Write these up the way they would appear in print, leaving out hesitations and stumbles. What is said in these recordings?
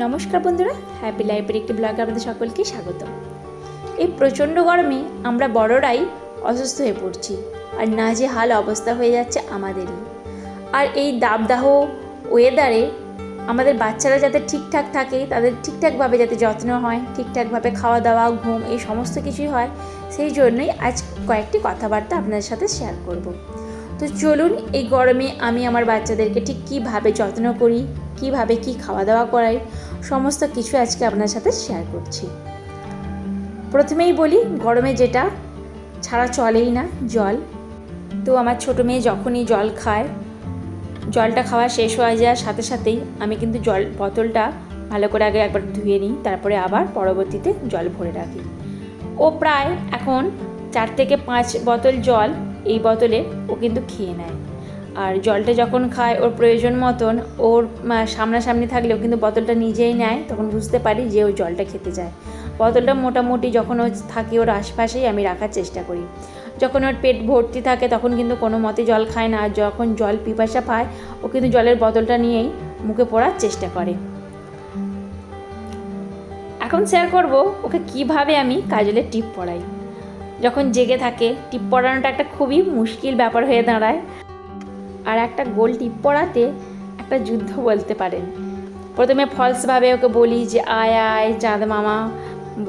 নমস্কার বন্ধুরা, হ্যাপি লাইফের একটি ব্লগে আপনাদের সকলকে স্বাগত। এই প্রচণ্ড গরমে আমরা বড়রাই অসুস্থ হয়ে পড়ছি, আর নাজেহাল অবস্থা হয়ে যাচ্ছে আমাদেরই। আর এই দাবদাহ ওয়েদারে আমাদের বাচ্চারা যাতে ঠিকঠাক থাকে, তাদের ঠিকঠাকভাবে যাতে যত্ন হয়, ঠিকঠাকভাবে খাওয়া দাওয়া, ঘুম, এই সমস্ত কিছুই হয়, সেই জন্যই আজ কয়েকটি কথাবার্তা আপনাদের সাথে শেয়ার করব। তো চলুন, এই গরমে আমি আমার বাচ্চাদেরকে ঠিক কীভাবে যত্ন করি, কীভাবে কী খাওয়া দাওয়া করাই, সমস্ত কিছু আজকে আপনার সাথে শেয়ার করছি। প্রথমেই বলি, গরমে যেটা ছাড়া চলেই না, জল। তো আমার ছোটো মেয়ে যখনই জল খায়, জলটা খাওয়া শেষ হয়ে যাওয়ার সাথে সাথেই আমি কিন্তু জল বোতলটা ভালো করে আগে একবার ধুয়ে নিই, তারপরে আবার পরবর্তীতে জল ভরে রাখি। ও প্রায় এখন 4 থেকে 5 বোতল জল এই বোতলে ও কিন্তু খেয়ে নেয়। আর জলটা যখন খায়, ওর প্রয়োজন মতন, ওর সামনাসামনি থাকলেও কিন্তু বোতলটা নিজেই নেয়, তখন বুঝতে পারি যে ও জলটা খেতে যায়। বোতলটা মোটামুটি যখন ও থাকে ওর আশপাশেই আমি রাখার চেষ্টা করি। যখন ওর পেট ভর্তি থাকে তখন কিন্তু কোনো মতে জল খায় না, আর যখন জল পিপাসা পায় ও কিন্তু জলের বোতলটা নিয়েই মুখে পড়ার চেষ্টা করে। এখন শেয়ার করব ওকে কিভাবে আমি কাজলের টিপ পড়াই। যখন জেগে থাকে, টিপ পড়ানোটা একটা খুবই মুশকিল ব্যাপার হয়ে দাঁড়ায়। আর একটা গোল টিপ পড়াতে একটা যুদ্ধ বলতে পারেন। প্রথমে ফলসভাবে ওকে বলি যে আয় আয় চাঁদ মামা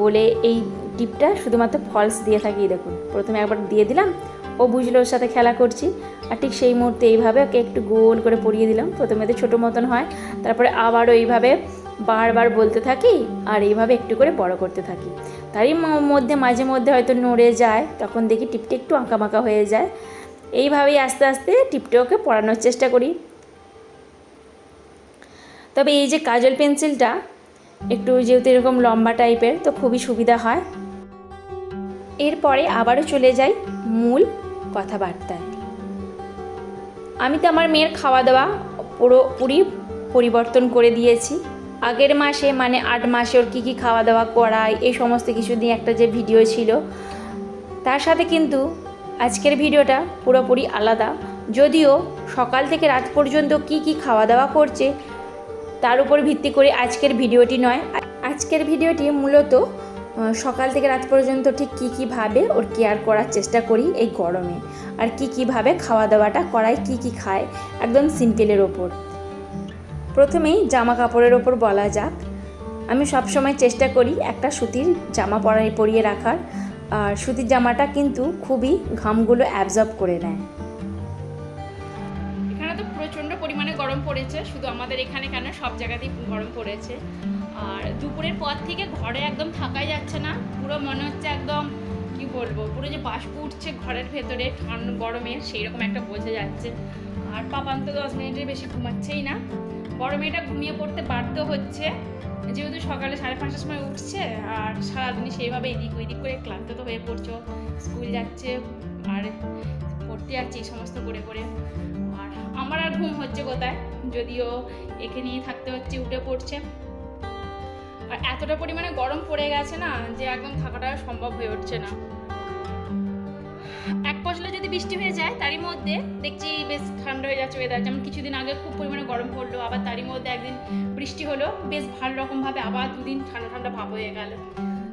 বলে, এই টিপটা শুধুমাত্র ফলস দিয়ে থাকি। দেখুন, প্রথমে একবার দিয়ে দিলাম, ও বুঝলো ওর সাথে খেলা করছি, আর ঠিক সেই মুহূর্তে এইভাবে ওকে একটু গোল করে পরিয়ে দিলাম। প্রথমে তো ছোটো মতন হয়, তারপরে আবারও এইভাবে বারবার বলতে থাকি, আর এইভাবে একটু করে বড় করতে থাকি। তারই মধ্যে মাঝে মধ্যে হয়তো নড়ে যায়, তখন দেখি টিপটা একটু আঁকাবাঁকা হয়ে যায়। এইভাবেই আস্তে আস্তে টিপটাকে পড়ানোর চেষ্টা করি। তবে এই যে কাজল পেন্সিলটা একটু যেহেতু এরকম লম্বা টাইপের, তো খুবই সুবিধা হয়। এরপরে আবারও চলে যাই মূল কথাবার্তায়। আমি তো আমার মেয়ের খাওয়া দাওয়া পুরোপুরি পরিবর্তন করে দিয়েছি। আগের মাসে মানে 8 মাসে ওর কী কী খাওয়া দাওয়া করায়, এই সমস্ত কিছু নিয়ে একটা যে ভিডিও ছিল, তার সাথে কিন্তু আজকের ভিডিওটা পুরোপুরি আলাদা। যদিও সকাল থেকে রাত পর্যন্ত কি কি খাওয়া দাওয়া করছে তার উপর ভিত্তি করে আজকের ভিডিওটি নয়। আজকের ভিডিওটি মূলত সকাল থেকে রাত পর্যন্ত ঠিক কীভাবে ওর কেয়ার করার চেষ্টা করি এই গরমে, আর কীভাবে খাওয়া দাওয়াটা করাই, কি খায়, একদম সিম্পলের ওপর। প্রথমেই জামা কাপড়ের ওপর বলা যাক। আমি সবসময় চেষ্টা করি একটা সুতির জামা পরিয়ে রাখার, আর সুতির জামাটা কিন্তু খুবই ঘামগুলো অ্যাবজর্ব করে নেয়। এখানে তো প্রচণ্ড পরিমাণে গরম পড়েছে, শুধু আমাদের এখানে কেন, সব জায়গাতেই গরম পড়েছে। আর দুপুরের পর থেকে ঘরে একদম থাকাই যাচ্ছে না, পুরো মনে হচ্ছে একদম কি বলবো, পুরো যে বাষ্প উঠছে ঘরের ভেতরে ঠান্ডা গরমে, সেই রকম একটা বোঝা যাচ্ছে। আর পাপান তো 10 মিনিটের বেশি ঘুমাচ্ছেই না। বড় মেয়েটা ঘুমিয়ে পড়তে বাধ্য হচ্ছে, যেহেতু সকালে 5:30টার সময় উঠছে, আর সারাদিনই সেইভাবে এদিক ওইদিক করে ক্লান্ত তো হয়ে পড়ছো, স্কুল যাচ্ছে আর পড়তে যাচ্ছে এই সমস্ত করে করে। আর আমার আর ঘুম হচ্ছে কোথায়, যদিও একে নিয়ে থাকতে হচ্ছে, উঠে পড়ছে। আর এতটা পরিমাণে গরম পড়ে গেছে না যে একদম থাকাটা সম্ভব হয়ে উঠছে না। এক পশলা যদি বৃষ্টি হয়ে যায়, তারই মধ্যে দেখছি বেশ ঠান্ডা হয়ে যাচ্ছে ওয়েদার। যেমন কিছুদিন আগে খুব পরিমাণে গরম পড়লো, আবার তারই মধ্যে একদিন বৃষ্টি হলো, বেশ ভালো রকমভাবে, আবার 2 দিন ঠান্ডা ঠান্ডা ভাব হয়ে গেল।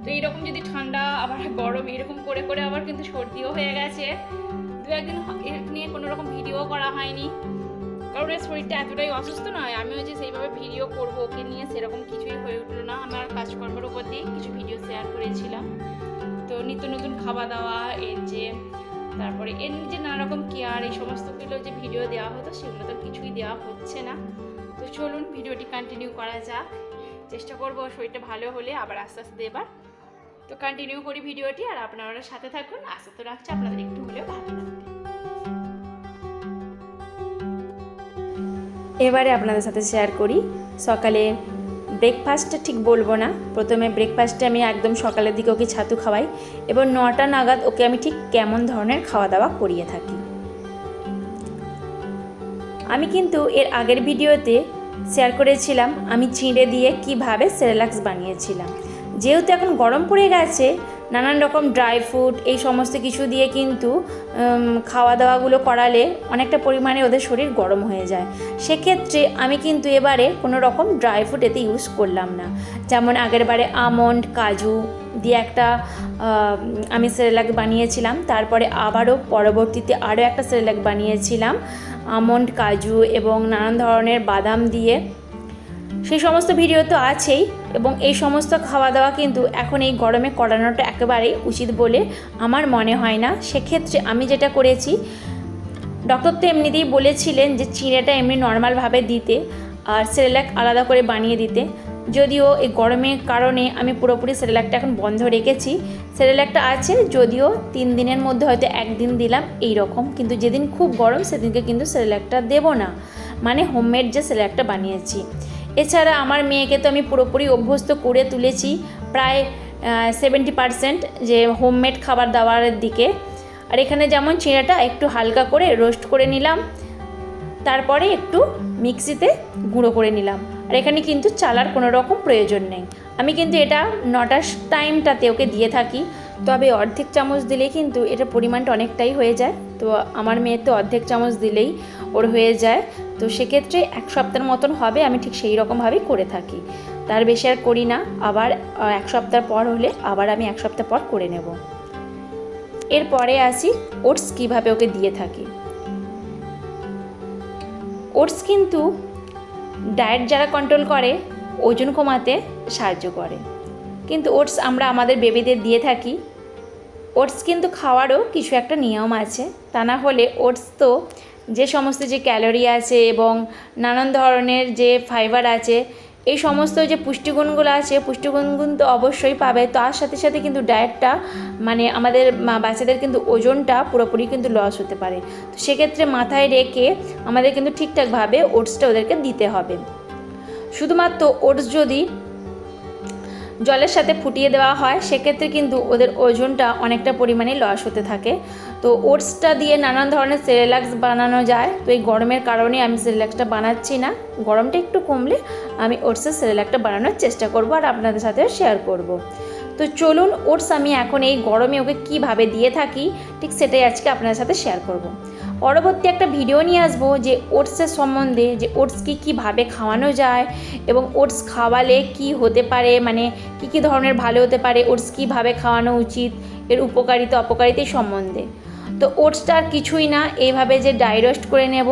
তো এইরকম যদি ঠান্ডা আবার গরম এরকম করে করে আবার কিন্তু সর্দিও হয়ে গেছে। 2-1 দিন এর নিয়ে কোনো রকম ভিডিও করা হয়নি, কারণ এর শরীরটা এতটাই অসুস্থ নয়। আমিও যে সেইভাবে ভিডিও করবো ওকে নিয়ে, সেরকম কিছুই হয়ে উঠলো না। আমার কাজকর্মের উপর দিয়ে কিছু ভিডিও শেয়ার করেছিলাম। তো নিত্য নতুন খাওয়া দাওয়া, এর যে তারপরে এর যে নানা রকম কেয়ার, এই সমস্তগুলো যে ভিডিও দেওয়া হতো সেগুলো তো কিছুই দেওয়া হচ্ছে না। তো চলুন ভিডিওটি কন্টিনিউ করা যাক। চেষ্টা করবো শরীরটা ভালো হলে আবার আস্তে আস্তে দেবার। তো কন্টিনিউ করি ভিডিওটি, আর আপনারা সাথে থাকুন। আশা তো রাখছি আপনাদের একটু হলেও ভালো লাগবে। এবারে আপনাদের সাথে শেয়ার করি সকালে ব্রেকফাস্টটা ঠিক বলবো না। প্রথমে ব্রেকফাস্টে আমি একদম সকালের দিকে ওকে ছাতু খাওয়াই, এবং 9টা নাগাদ ওকে আমি ঠিক কেমন ধরনের খাওয়া দাওয়া করিয়ে থাকি। আমি কিন্তু এর আগের ভিডিওতে শেয়ার করেছিলাম আমি চিঁড়ে দিয়ে কিভাবে সেরেলাক্স বানিয়েছিলাম। যেহেতু এখন গরম পড়ে গেছে, নানান রকম ড্রাই ফ্রুট এই সমস্ত কিছু দিয়ে কিন্তু খাওয়া দাওয়াগুলো করালে অনেকটা পরিমাণে ওদের শরীর গরম হয়ে যায়। সেক্ষেত্রে আমি কিন্তু এবারে কোনো রকম ড্রাই ফ্রুট এতে ইউজ করলাম না। যেমন আগের বারে আমন্ড, কাজু দিয়ে একটা আমি সেরেলাক বানিয়েছিলাম, তারপরে আবারও পরবর্তীতে আরও একটা সেরেলাক বানিয়েছিলাম আমন্ড, কাজু এবং নানান ধরনের বাদাম দিয়ে। সেই সমস্ত ভিডিও তো আছেই, এবং এই সমস্ত খাওয়া দাওয়া কিন্তু এখন এই গরমে করানোটা একেবারেই উচিত বলে আমার মনে হয় না। সেক্ষেত্রে আমি যেটা করেছি, ডক্টর তো এমনিতেই বলেছিলেন যে চিড়েটা এমনি নর্মালভাবে দিতে আর সেরেলাক আলাদা করে বানিয়ে দিতে। যদিও এই গরমের কারণে আমি পুরোপুরি সেরেলাকটা এখন বন্ধ রেখেছি। সেরেলাকটা আছে, যদিও 3 দিনের মধ্যে হয়তো 1 দিন দিলাম এই রকম, কিন্তু যেদিন খুব গরম সেদিনকে কিন্তু সেরেলাকটা দেবো না, মানে হোমমেড যে সেরেলাকটা বানিয়েছি। এছাড়া আমার মেয়েকে তো আমি পুরোপুরি অভ্যস্ত করে তুলেছি প্রায় 70% যে হোমমেড খাবার দাবারের দিকে। আর এখানে যেমন চিড়াটা একটু হালকা করে রোস্ট করে নিলাম, তারপরে একটু মিক্সিতে গুঁড়ো করে নিলাম। আর এখানে কিন্তু চালার কোনো রকম প্রয়োজন নেই। আমি কিন্তু এটা 9টার টাইমটাতে ওকে দিয়ে থাকি, তবে অর্ধেক চামচ দিলেই কিন্তু এটা পরিমাণটা অনেকটাই হয়ে যায়। তো আমার মেয়ের তো অর্ধেক চামচ দিলেই ওর হয়ে যায়। তো সেক্ষেত্রে 1 সপ্তাহের মতন হবে, আমি ঠিক সেই রকমভাবেই করে থাকি, তার বেশি আর করি না। আবার 1 সপ্তাহ পর হলে আবার আমি 1 সপ্তাহ পর করে নেব। এরপরে আসি ওটস কীভাবে ওকে দিয়ে থাকি। ওটস কিন্তু ডায়েট যারা কন্ট্রোল করে ওজন কমাতে সাহায্য করে, কিন্তু ওটস আমরা আমাদের বেবিদের দিয়ে থাকি। ওটস কিন্তু খাওয়ারও কিছু একটা নিয়ম আছে, তা না হলে ওটস তো যে সমস্ত যে ক্যালোরি আছে এবং নানান ধরনের যে ফাইবার আছে, এই সমস্ত যে পুষ্টিগুণগুলো আছে, পুষ্টিগুণ তো অবশ্যই পাবে। তার সাথে সাথে কিন্তু ডায়েটটা মানে আমাদের বাচ্চাদের কিন্তু ওজনটা পুরোপুরি কিন্তু লস হতে পারে। তো সেক্ষেত্রে মাথায় রেখে আমাদের কিন্তু ঠিকঠাকভাবে ওটসটা ওদেরকে দিতে হবে। শুধুমাত্র ওটস যদি জলের সাথে ফুটিয়ে দেওয়া হয় সেক্ষেত্রে কিন্তু ওদের ওজনটা অনেকটা পরিমাণে লস হতে থাকে। তো ওটসটা দিয়ে নানান ধরনের সেরেলাক্স বানানো যায়। তো এই গরমের কারণে আমি সেরেলাক্সটা বানাচ্ছি না, গরমটা একটু কমলে আমি ওটসের সেরেলাকটা বানানোর চেষ্টা করব আর আপনাদের সাথে শেয়ার করব। তো চলুন ওটস আমি এখন এই গরমে ওকে কীভাবে দিয়ে থাকি ঠিক সেটাই আজকে আপনাদের সাথে শেয়ার করব। পরবর্তী একটা ভিডিও নিয়ে আসবো যে ওটসের সম্বন্ধে, যে ওটস কীভাবে খাওয়ানো যায় এবং ওটস খাওয়ালে কি হতে পারে, মানে কী ধরনের ভালো হতে পারে, ওটস কীভাবে খাওয়ানো উচিত, এর উপকারিতা অপকারিতা সম্বন্ধে। তো ওটসটা আর কিছুই না, এইভাবে যে ড্রাই রোস্ট করে নেব,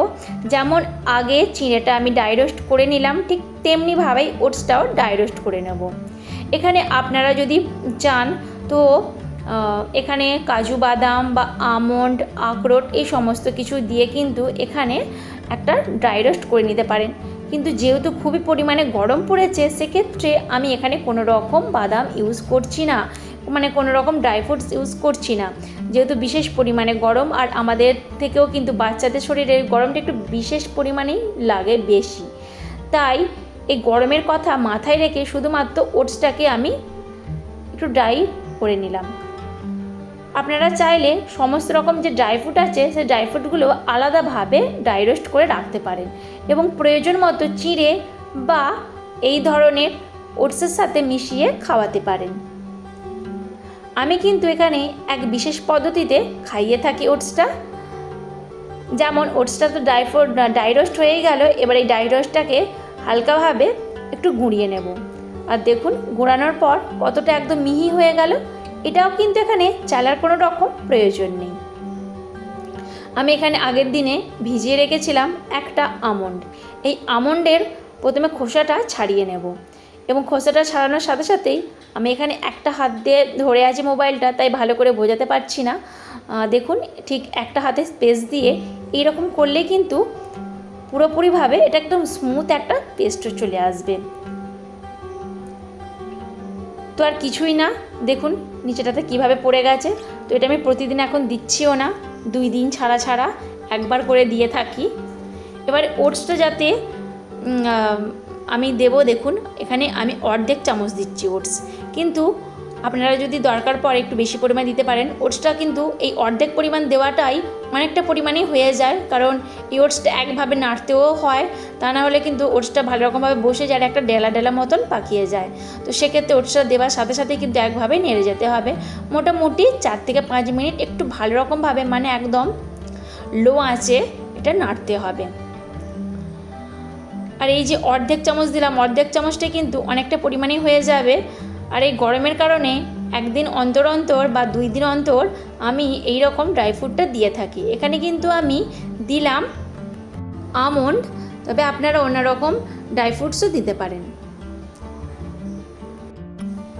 যেমন আগে চিড়েটা আমি ড্রাই রোস্ট করে নিলাম ঠিক তেমনিভাবেই ওটসটাও ড্রাই রোস্ট করে নেব। এখানে আপনারা যদি চান তো এখানে কাজু বাদাম বা আমন্ড, আখরোট এই সমস্ত কিছু দিয়ে কিন্তু এখানে একটা ড্রাই রোস্ট করে নিতে পারেন। কিন্তু যেহেতু খুবই পরিমাণে গরম পড়েছে সেক্ষেত্রে আমি এখানে কোনো রকম বাদাম ইউজ করছি না, মানে কোনো রকম ড্রাই ফ্রুটস ইউজ করছি না, যেহেতু বিশেষ পরিমাণে গরম। আর আমাদের থেকেও কিন্তু বাচ্চাদের শরীরে গরমটা একটু বিশেষ পরিমাণেই লাগে বেশি, তাই এই গরমের কথা মাথায় রেখে শুধুমাত্র ওটসটাকে আমি একটু ড্রাই করে নিলাম। আপনারা চাইলে সমস্ত রকম যে ড্রাই ফ্রুট আছে সেই ড্রাই ফ্রুটগুলো আলাদাভাবে ড্রাই রোস্ট করে রাখতে পারেন এবং প্রয়োজন মতো চিড়ে বা এই ধরনের ওটসের সাথে মিশিয়ে খাওয়াতে পারেন। আমি কিন্তু এখানে এক বিশেষ পদ্ধতিতে খাইয়ে থাকি ওটসটা। যেমন ওটসটা তো ড্রাই রোস্ট হয়েই গেল, এবার এই ড্রাই রোস্টটাকে হালকাভাবে একটু গুঁড়িয়ে নেব। আর দেখুন গুঁড়ানোর পর কতটা একদম মিহি হয়ে গেল। এটাও কিন্তু এখানে চালার কোনো রকম প্রয়োজন নেই। আমি এখানে আগের দিনে ভিজিয়ে রেখেছিলাম একটা আমন্ড। এই আমন্ডের প্রথমে খোসাটা ছাড়িয়ে নেব এবং খোসাটা ছাড়ানোর সাথে সাথেই আমি এখানে একটা হাত দিয়ে ধরে আছি মোবাইলটা, তাই ভালো করে বোঝাতে পারছি না। দেখুন ঠিক একটা হাতে স্পেস দিয়ে এইরকম করলে কিন্তু পুরোপুরিভাবে এটা একদম স্মুথ একটা পেস্ট চলে আসবে। তো আর কিছুই না, দেখুন নিচেটাতে কিভাবে পড়ে গেছে। তো এটা আমি প্রতিদিন এখন দিচ্ছিও না, 2 দিন ছাড়া ছাড়া একবার করে দিয়ে থাকি। এবার ওটসটা যাতে আমি দেবো, দেখুন এখানে আমি অর্ধেক চামচ দিচ্ছি ওটস, কিন্তু আপনারা যদি দরকার পড়ে একটু বেশি পরিমাণ দিতে পারেন। ওটসটা কিন্তু এই অর্ধেক পরিমাণ দেওয়াটাই অনেকটা পরিমাণেই হয়ে যায়, কারণ এই ওটসটা একভাবে নাড়তেও হয়, তা না হলে কিন্তু ওটসটা ভালো রকমভাবে বসে যায়, একটা ডেলা ডেলা মতন পাকিয়ে যায়। তো সেক্ষেত্রে ওটসটা দেওয়ার সাথে সাথে কিন্তু একভাবে নেড়ে যেতে হবে। মোটামুটি 4 থেকে 5 মিনিট একটু ভালো রকমভাবে, মানে একদম লো আঁচে এটা নাড়তে হবে। আর এই যে অর্ধেক চামচ দিলাম, অর্ধেক চামচটা কিন্তু অনেকটা পরিমাণে হয়ে যাবে। আর এই গরমের কারণে একদিন অন্তর অন্তর বা 2 দিন অন্তর আমি এই রকম ড্রাই ফ্রুটটা দিয়ে থাকি। এখানে কিন্তু আমি দিলাম আমন্ড, তবে আপনারা অন্য রকম ড্রাই ফ্রুটসও দিতে পারেন।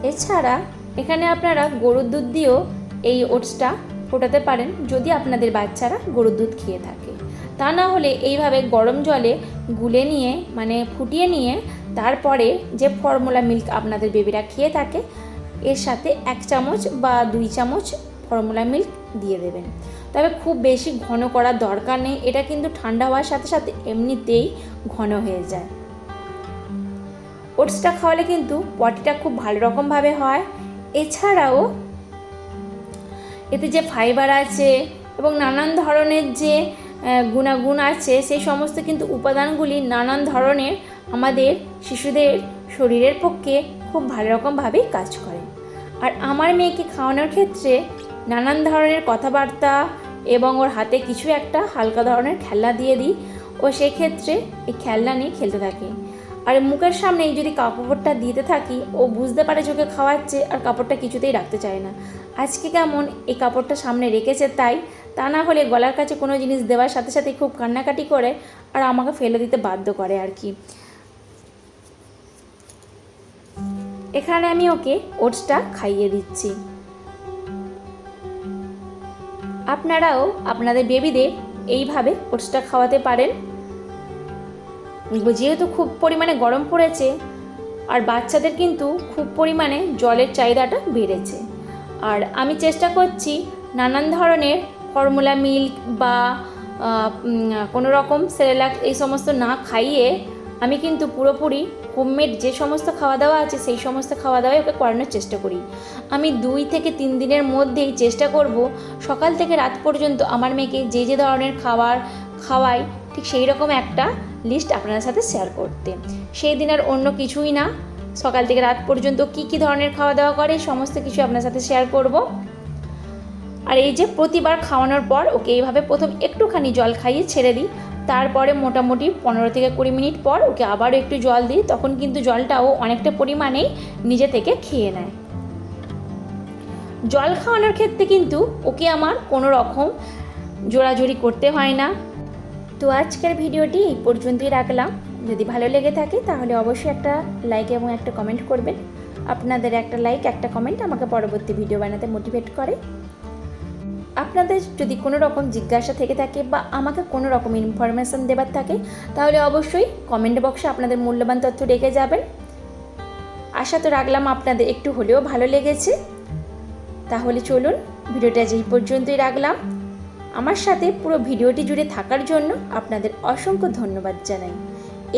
এছাড়া এখানে আপনারা গরুর দুধ দিয়েও এই ওটসটা ফোটাতে পারেন, যদি আপনাদের বাচ্চারা গরুর দুধ খেয়ে থাকে। তা না হলে এইভাবে গরম জলে গুলে নিয়ে, মানে ফুটিয়ে নিয়ে, তারপরে যে ফর্মুলা মিল্ক আপনাদের বেবিরা খেয়ে থাকে এর সাথে 1 চামচ বা 2 চামচ ফর্মুলা মিল্ক দিয়ে দেবেন। তবে খুব বেশি ঘন করার দরকার নেই, এটা কিন্তু ঠান্ডা হওয়ার সাথে সাথে এমনিতেই ঘন হয়ে যায়। ওটসটা খাওয়ালে কিন্তু পটিটা খুব ভালো রকমভাবে হয়। এছাড়াও এতে যে ফাইবার আছে এবং নানান ধরনের যে গুণাগুণ আছে, সেই সমস্ত কিন্তু উপাদানগুলি নানান ধরনের আমাদের শিশুদের শরীরের পক্ষে খুব ভালো রকমভাবেই কাজ করে। আর আমার মেয়েকে খাওয়ানোর ক্ষেত্রে নানান ধরনের কথাবার্তা এবং ওর হাতে কিছু একটা হালকা ধরনের খেলনা দিয়ে দিই, ও সেক্ষেত্রে এই খেলনা নিয়ে খেলতে থাকে। আর মুখের সামনেই যদি কাপড়টা দিতে থাকি, ও বুঝতে পারে যে ওকে খাওয়াচ্ছে, আর কাপড়টা কিছুতেই রাখতে চায় না। আজকে কেমন এই কাপড়টা সামনে রেখেছে তাই, তা না হলে গলার কাছে কোনো জিনিস দেওয়ার সাথে সাথে খুব কান্নাকাটি করে আর আমাকে ফেলে দিতে বাধ্য করে আর কি। এখানে আমি ওকে ওটসটা খাইয়ে দিচ্ছি। আপনারাও আপনাদের বেবিদের এইভাবে ওটসটা খাওয়াতে পারেন। যেহেতু খুব পরিমাণে গরম পড়েছে আর বাচ্চাদের কিন্তু খুব পরিমাণে জলের চাহিদাটা বেড়েছে, আর আমি চেষ্টা করছি নানান ধরনের ফর্মুলা মিল্ক বা কোনো রকম সেরেলাক এই সমস্ত না খাইয়ে আমি কিন্তু পুরোপুরি হোমমেড যে সমস্ত খাওয়া দাওয়া আছে সেই সমস্ত খাওয়া দাওয়াই ওকে করানোর চেষ্টা করি। আমি 2 থেকে 3 দিনের মধ্যেই চেষ্টা করব সকাল থেকে রাত পর্যন্ত আমার মেয়েকে যে যে ধরনের খাবার খাওয়াই, ঠিক সেই রকম একটা লিস্ট আপনাদের সাথে শেয়ার করতে। সেই দিন আর অন্য কিছুই না, সকাল থেকে রাত পর্যন্ত কি কি ধরনের খাওয়া দাওয়া করে সমস্ত কিছু আপনার সাথে শেয়ার করব। আর এই যে প্রতিবার খাওয়ানোর পর ওকে এইভাবে প্রথম একটুখানি জল খাইয়ে ছেড়ে দিই, তারপরে মোটামুটি 15 থেকে 20 মিনিট পর ওকে আবারও একটু জল দিই, তখন কিন্তু জলটাও অনেকটা পরিমাণেই নিজে থেকে খেয়ে নেয়। জল খাওয়ানোর ক্ষেত্রে কিন্তু ওকে আমার কোনো রকম জোরাজুরি করতে হয় না। তো আজকের ভিডিওটি এই পর্যন্তই রাখলাম। যদি ভালো লেগে থাকে তাহলে অবশ্যই একটা লাইক এবং একটা কমেন্ট করবেন। আপনাদের একটা লাইক একটা কমেন্ট আমাকে পরবর্তী ভিডিও বানাতে মোটিভেট করে। আপনাদের যদি কোনো রকম জিজ্ঞাসা থেকে থাকে বা আমাকে কোনো রকম ইনফরমেশান দেবার থাকে তাহলে অবশ্যই কমেন্ট বক্সে আপনাদের মূল্যবান তথ্য রেখে যাবেন। আশা তো রাখলাম আপনাদের একটু হলেও ভালো লেগেছে। তাহলে চলুন ভিডিওটা আজ এই পর্যন্তই রাখলাম। আমার সাথে পুরো ভিডিওটি জুড়ে থাকার জন্য আপনাদের অসংখ্য ধন্যবাদ জানাই।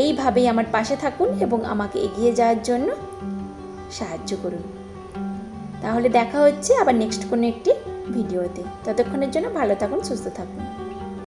এইভাবেই আমার পাশে থাকুন এবং আমাকে এগিয়ে যাওয়ার জন্য সাহায্য করুন। তাহলে দেখা হচ্ছে আবার নেক্সট কোনো একটি ভিডিওতে। ততক্ষণের জন্য ভালো থাকুন, সুস্থ থাকুন।